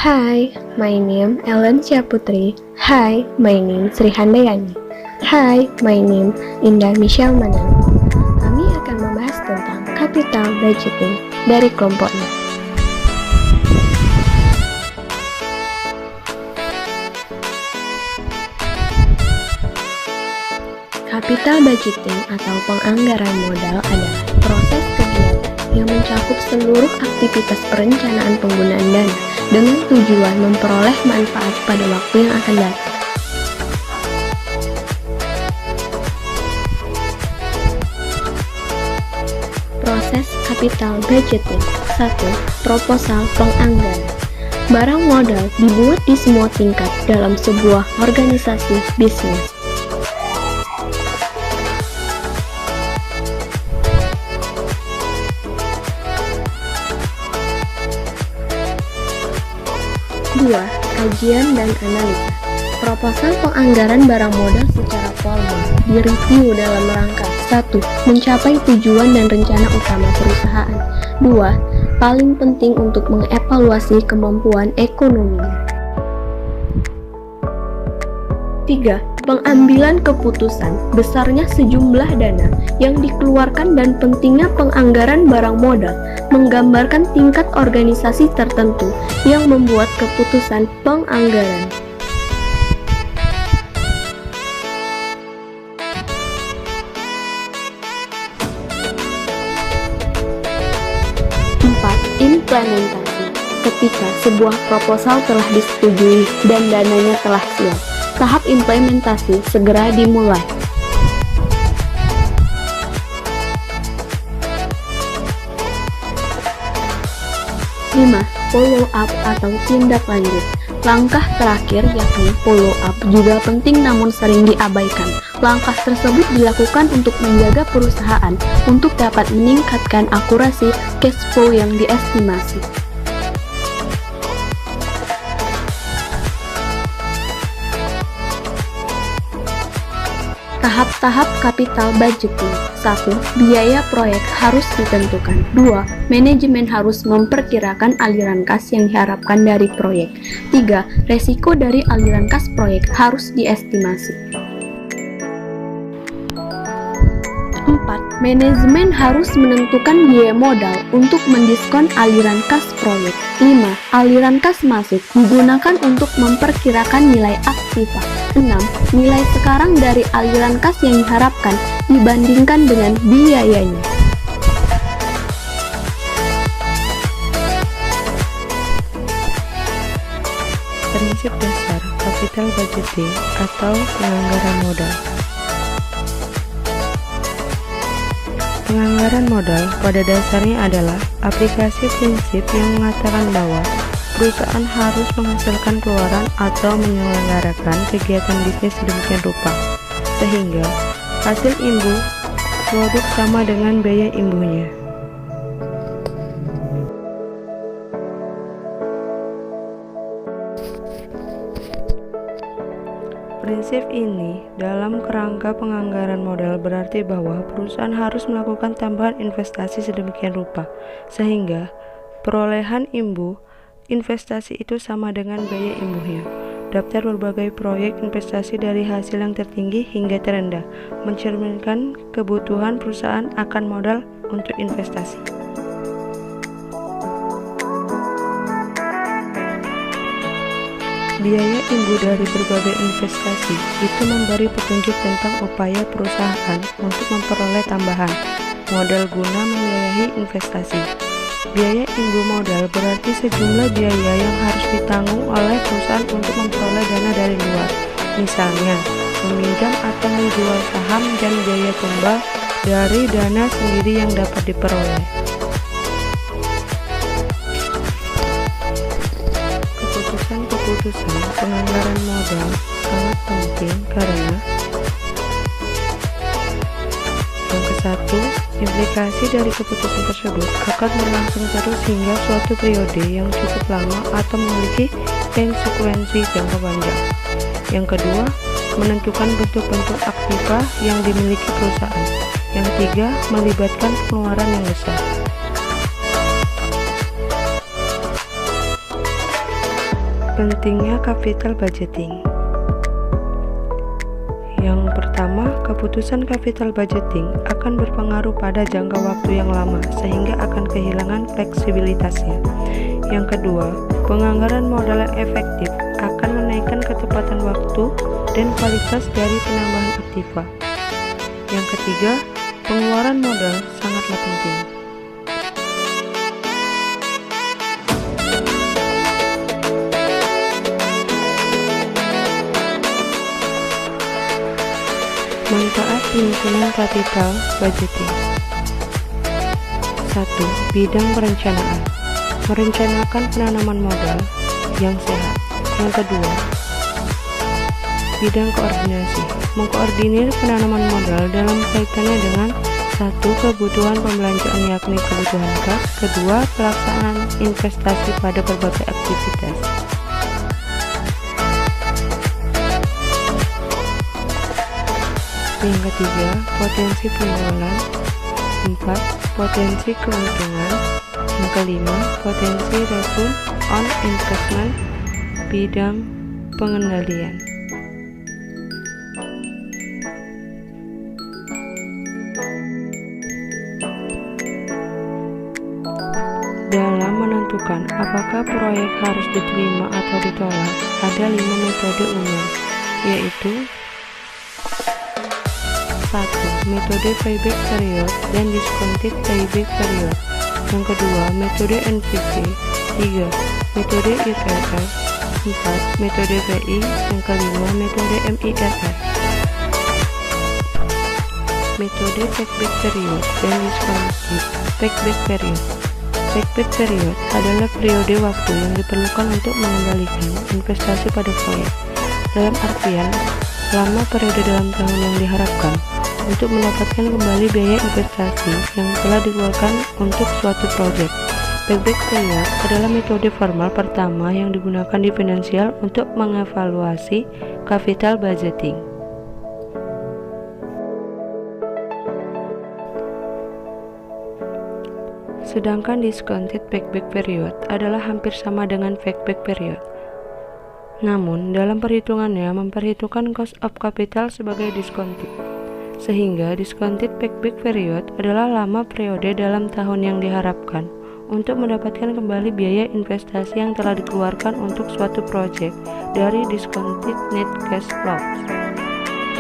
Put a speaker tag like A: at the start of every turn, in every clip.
A: Hi, my name Ellen Syaputri. Hi, my name Sri Handayani. Hi, my name Indah Michelle Manang. Kami akan membahas tentang capital budgeting dari kelompok 6. Capital budgeting atau penganggaran modal adalah proses kegiatan yang mencakup seluruh aktivitas perencanaan penggunaan dana dengan tujuan memperoleh manfaat pada waktu yang akan datang. Proses capital budgeting. 1. Proposal penganggaran. Barang modal dibuat di semua tingkat dalam sebuah organisasi bisnis. Dua, kajian dan analisa. Proposal penganggaran barang modal secara formal direview dalam rangka 1. Mencapai tujuan dan rencana utama perusahaan. 2. Paling penting untuk mengevaluasi kemampuan ekonominya. 3. Pengambilan keputusan besarnya sejumlah dana yang dikeluarkan dan pentingnya penganggaran barang modal menggambarkan tingkat organisasi tertentu yang membuat keputusan penganggaran. 4. Implementasi. Ketika sebuah proposal telah disetujui dan dananya telah siap, tahap implementasi segera dimulai. 5. Follow up atau tindak lanjut. Langkah terakhir yakni follow up juga penting namun sering diabaikan. Langkah tersebut dilakukan untuk menjaga perusahaan untuk dapat meningkatkan akurasi cash flow yang diestimasi. Tahap-tahap capital budgeting. 1. Biaya proyek harus ditentukan. 2. Manajemen harus memperkirakan aliran kas yang diharapkan dari proyek. 3. Resiko dari aliran kas proyek harus diestimasi. 4. Manajemen harus menentukan biaya modal untuk mendiskon aliran kas proyek. 5. Aliran kas masuk digunakan untuk memperkirakan nilai aktiva. 6. Nilai sekarang dari aliran kas yang diharapkan dibandingkan dengan biayanya.
B: Prinsip dasar capital budgeting atau penganggaran modal. Penganggaran modal pada dasarnya adalah aplikasi prinsip yang mengatakan bahwa perusahaan harus menghasilkan keluaran atau menyelenggarakan kegiatan bisnis sedemikian rupa, sehingga hasil imbuh produk sama dengan biaya imbuhnya. Prinsip ini dalam kerangka penganggaran modal berarti bahwa perusahaan harus melakukan tambahan investasi sedemikian rupa, sehingga perolehan imbuh investasi itu sama dengan biaya imbuhnya. Daftar berbagai proyek investasi dari hasil yang tertinggi hingga terendah, mencerminkan kebutuhan perusahaan akan modal untuk investasi. Biaya imbuh dari berbagai investasi itu memberi petunjuk tentang upaya perusahaan untuk memperoleh tambahan modal guna membiayai investasi. Biaya imbuh modal berarti sejumlah biaya yang harus ditanggung oleh perusahaan untuk memperoleh dana dari luar, misalnya meminjam atau menjual saham dan biaya tumbal dari dana sendiri yang dapat diperoleh. Keputusan penganggaran modal sangat penting karena yang ke-1, implikasi dari keputusan tersebut akan berlangsung terus hingga suatu periode yang cukup lama atau memiliki konsekuensi jangka panjang. Yang kedua, menentukan bentuk-bentuk aktiva yang dimiliki perusahaan. Yang ketiga, melibatkan pengeluaran yang besar. Pentingnya capital budgeting. Yang pertama, keputusan capital budgeting akan berpengaruh pada jangka waktu yang lama sehingga akan kehilangan fleksibilitasnya. Yang kedua, penganggaran modal yang efektif akan menaikkan ketepatan waktu dan kualitas dari penambahan aktiva. Yang ketiga, pengeluaran modal sangatlah penting. Manfaat penyusunan capital budgeting. 1. Bidang perencanaan. Merencanakan penanaman modal yang sehat. Yang kedua, bidang koordinasi. Mengkoordinir penanaman modal dalam kaitannya dengan 1. Kebutuhan pembelanjaan yakni kebutuhan kas. Kedua, pelaksanaan investasi pada berbagai aktivitas. Yang ketiga, potensi penjualan. 4. Potensi keuntungan. Yang kelima, potensi return on investment. Bidang pengendalian. Dalam menentukan apakah proyek harus diterima atau ditolak, ada 5 metode umum, yaitu 1. Metode payback period dan discounted payback period. Yang kedua, metode NPV. 3. Metode IRR. 4. Metode PI. Yang kelima, metode MIRR. Metode payback period dan discounted payback period. Payback period adalah periode waktu yang diperlukan untuk mengembalikan investasi pada proyek. Dalam artian, lama periode dalam tahun yang diharapkan untuk mendapatkan kembali biaya investasi yang telah dikeluarkan untuk suatu proyek. Payback period adalah metode formal pertama yang digunakan di finansial untuk mengevaluasi capital budgeting. Sedangkan discounted payback period adalah hampir sama dengan payback period. Namun, dalam perhitungannya memperhitungkan cost of capital sebagai discounted. Sehingga discounted payback period adalah lama periode dalam tahun yang diharapkan untuk mendapatkan kembali biaya investasi yang telah dikeluarkan untuk suatu proyek dari discounted net cash flow.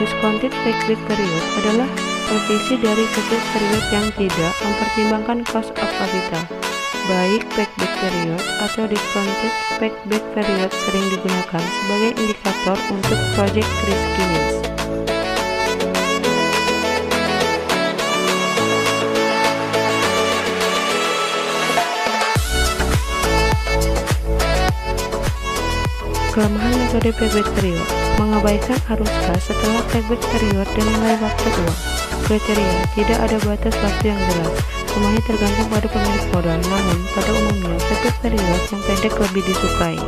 B: Discounted payback period adalah revisi dari payback period yang tidak mempertimbangkan cost of capital. Baik payback period atau discounted payback period sering digunakan sebagai indikator untuk project riskiness. Kelemahan metode payback period: mengabaikan arus kas setelah payback period dan nilai waktu uang. Kriteria: tidak ada batas waktu yang jelas, semuanya tergantung pada pemilik modal, namun pada umumnya payback period yang pendek lebih disukai.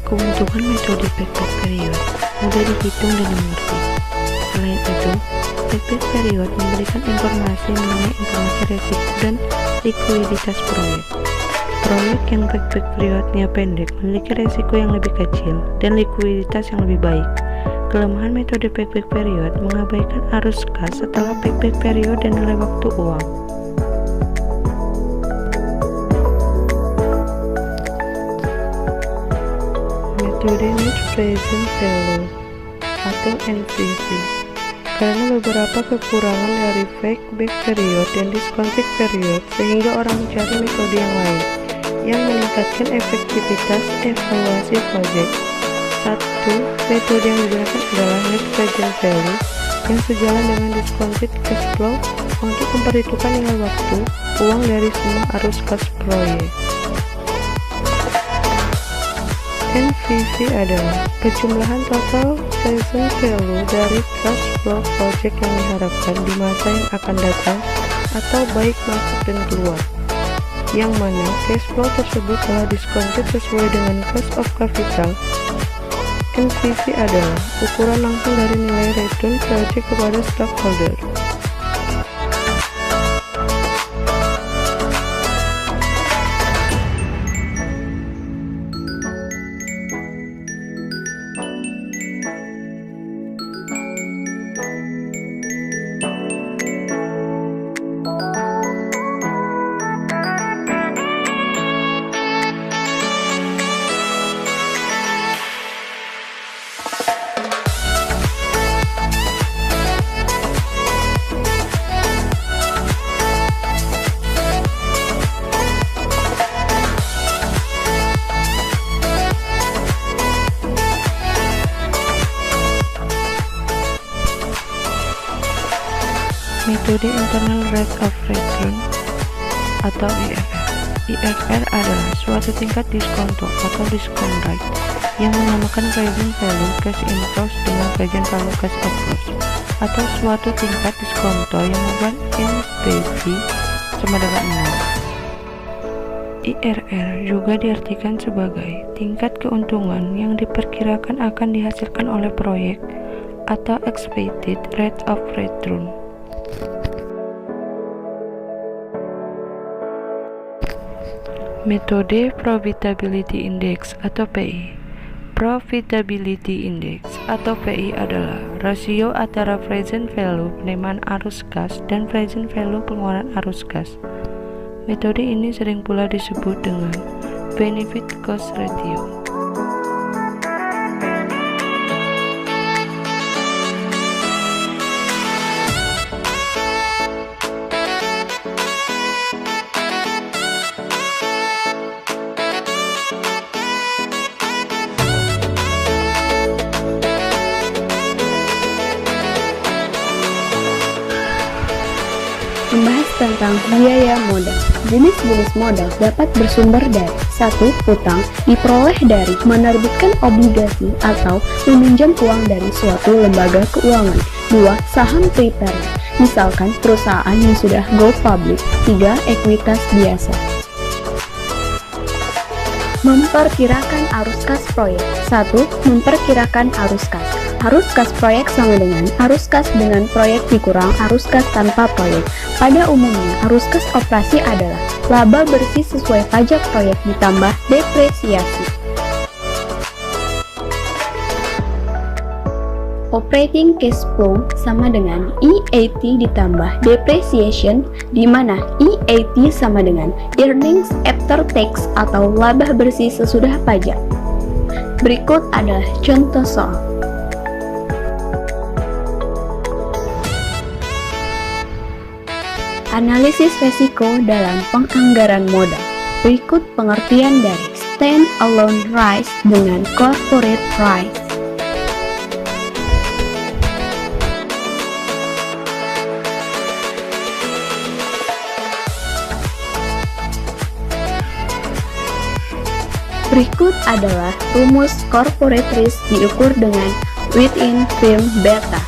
B: Keuntungan metode payback period mudah dihitung dan dimengerti. Selain itu, payback period memberikan informasi mengenai informasi risiko dan likuiditas proyek. Proyek yang payback periodnya pendek memiliki risiko yang lebih kecil dan likuiditas yang lebih baik. Kelemahan metode payback period mengabaikan arus kas setelah payback period dan nilai waktu uang. Metode net present value atau NPV. Karena beberapa kekurangan dari payback period dan discounted period, sehingga orang mencari metode yang lain yang meningkatkan efektivitas evaluasi proyek. 1. Metode yang digunakan adalah net present value yang sejalan dengan discounted cash flow untuk memperhitungkan nilai waktu uang dari semua arus kas proyek. NPV adalah kejumlahan total present value dari cash flow project yang diharapkan di masa yang akan datang atau baik masuk dan keluar, yang mana cash flow tersebut telah discounted sesuai dengan cost of capital. NPV adalah ukuran langsung dari nilai return project kepada stockholder. Metode Internal Rate of Return atau IRR. IRR adalah suatu tingkat diskonto atau discount rate yang menamakan present value cash inflows dengan present value cash outflows, atau suatu tingkat diskonto yang membuat NPV sama dengan 0. IRR juga diartikan sebagai tingkat keuntungan yang diperkirakan akan dihasilkan oleh proyek atau expected rate of return. Metode Profitability Index atau PI. Profitability Index atau PI adalah rasio antara present value penerimaan arus kas dan present value pengeluaran arus kas. Metode ini sering pula disebut dengan benefit cost ratio.
A: Membahas tentang biaya modal. Jenis-jenis modal dapat bersumber dari 1. Utang, diperoleh dari menerbitkan obligasi atau meminjam uang dari suatu lembaga keuangan. 2. Saham preferred, misalkan perusahaan yang sudah go public. 3. Ekuitas biasa. Memperkirakan arus kas proyek. 1. Memperkirakan arus kas. Arus kas proyek sama dengan arus kas dengan proyek dikurang arus kas tanpa proyek. Pada umumnya, arus kas operasi adalah laba bersih sesuai pajak proyek ditambah depresiasi. Operating cash flow sama dengan EAT ditambah depreciation, di mana EAT sama dengan earnings after tax atau laba bersih sesudah pajak. Berikut adalah contoh soal. Analisis resiko dalam penganggaran modal. Berikut pengertian dari stand-alone risk dengan corporate risk. Berikut adalah rumus corporate risk diukur dengan within firm beta.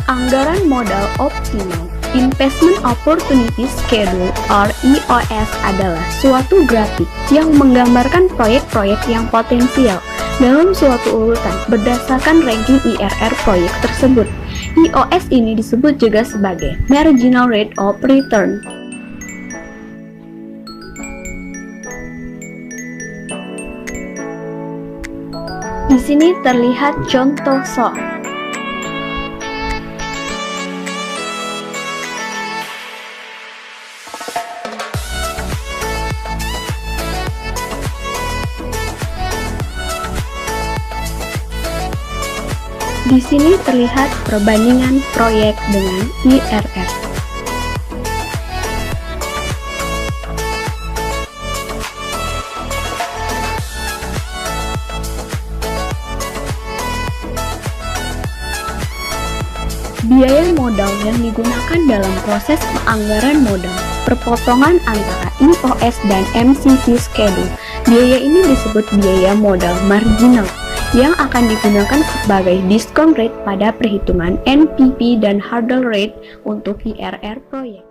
A: Anggaran modal optimal. Investment Opportunity Schedule or EOS adalah suatu grafik yang menggambarkan proyek-proyek yang potensial dalam suatu urutan berdasarkan ranking IRR proyek tersebut. EOS ini disebut juga sebagai Marginal Rate of Return. Di sini terlihat contoh soal. Di sini terlihat perbandingan proyek dengan IRR. Biaya modal yang digunakan dalam proses penganggaran modal, perpotongan antara EOS dan MCC schedule. Biaya ini disebut biaya modal marginal, yang akan digunakan sebagai discount rate pada perhitungan NPV dan hurdle rate untuk IRR proyek.